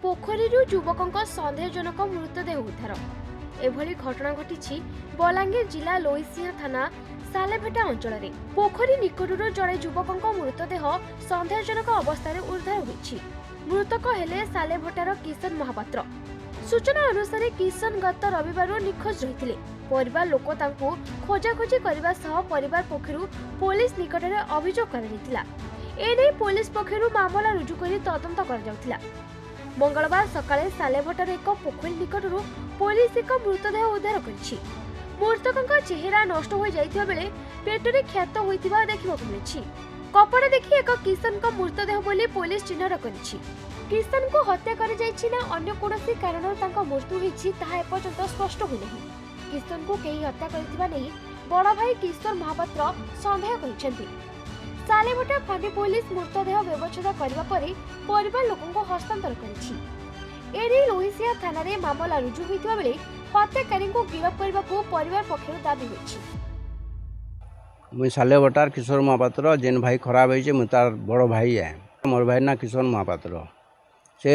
पोखरीरू युवकଙ୍କ सन्देहजनक मृतदेह उद्धार। एभली घटना घटी बलांगीर जिला लोईसिया थाना सालेभेटा अंचल में पोखरी निकटरू जड़े युवकଙ୍କ मृतदेह सन्देहजनक अवस्था उद्धार होइछि। मृतक हेले सालेभेटार किशन महापात्र। सूचना अनुसार किशन गत रविवार निखोज रही। परिवार लोक तांको खोजाखोजी करने सह परिवार पक्षरु पुलिस निकट में अभियोग कर एने पुलिस पक्षरु मामला रुजु कर तदंत कर मंगलवार सकाळे सालेभटार एक पोखरी निकटरू पुलिस एक मृतदेह उद्धार करिछि। मृतकଙ୍କ चेहरा नष्ट हो जाइथिबा बेले पेटरे क्षत होइथिबा देखिबाकु मिलिछि। कपड़ा देखि एक किशनଙ୍କ मृतदेह बोली पुलिस चिन्हट करिछि। किशन को हत्या करि जाइछि ना अन्य कोनोसी कारण तांको मृत्यु होइछि ताहा एपर्यंत स्पष्ट होई नाही। किशन को केही हत्या करिथिबा नै बड़ भाई किशोर महापात्र संदेह करिसेंति। सालेभटा फांडी पुलिस मृतदेह व्यवच्छेद करने पर परिवार लोकों हस्तांतर करिछि। एने लोहिसिया थाना रे मामला रुजु होइथिबा बेले हत्याकारी को गिरफ्त करने को परिवार पक्षरु दाबी होइछि। मुई सालेभटार किशोर महापात्र जेन भाई खराब होइछे मु तार बड़ भाई है। मोर भाई ना किशोर महापात्र से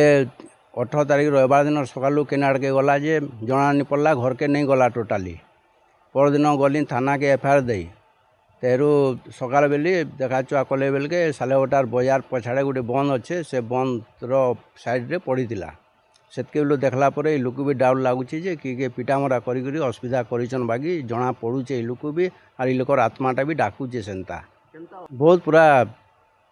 18 तारीख रविवार दिन सकालू केनाड़ के गला जे जना नहीं पड़ला घर के नहीं गला टोटाली। परदिन गली थाना के एफआईआर दे तेरू सकाल बेली देखा चुआ कले बेल के सालेभटार बजार पछाड़े गोटे बंद अच्छे से बंद साइड पड़ी सेतके बेलू देखला पर ये लोक भी डाउट लगुच किए पिटामरा करी असुविधा कर बाकी जना पड़ुचे लोक भी और लोकर आत्माटा भी डाकुचे सेन्ता बहुत पूरा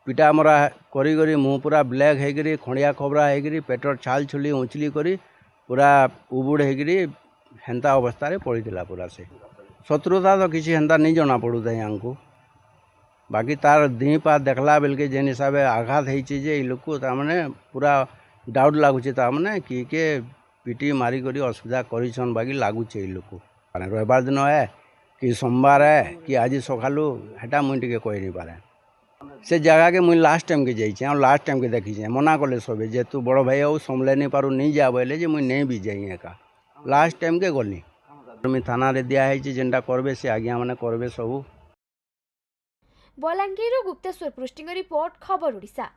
पिटामरा करी मुँह पूरा ब्लैक होकर खड़िया खबरा होकर पेटर छाल छुली उछली कर पूरा उबुड़ होकर हेन्ता अवस्था पड़ी पूरा से शत्रुता तो किसी हेन्ता नहीं जना पड़ूता हमको बाकी तार दी पा देखला बेल के जेन हिसाब से आघात होइए लोक ताने पूरा डाउट लगुचे ताने किए पिटी मारिक असुविधा कर बाकी लगुचे लोक रविवार दिन है कि सोमवार है कि आज सकालू हेटा मुझे टे कही नहीं पारे से जगह के मुझे लास्ट टाइम के जाइए लास्ट टाइम के देखी मना कले सबे जे तू बड़ भाई हो संभले नहीं पारू नहीं जा बोले जे मुझे नहीं भी जाइए एका लास्ट टाइम के गली थाना रे दिया है जेनटा करबे से आज्ञा माने करबे सबू। बलांगीर गुप्तेश्वर पृष्टिंग रिपोर्ट खबर ओडिशा।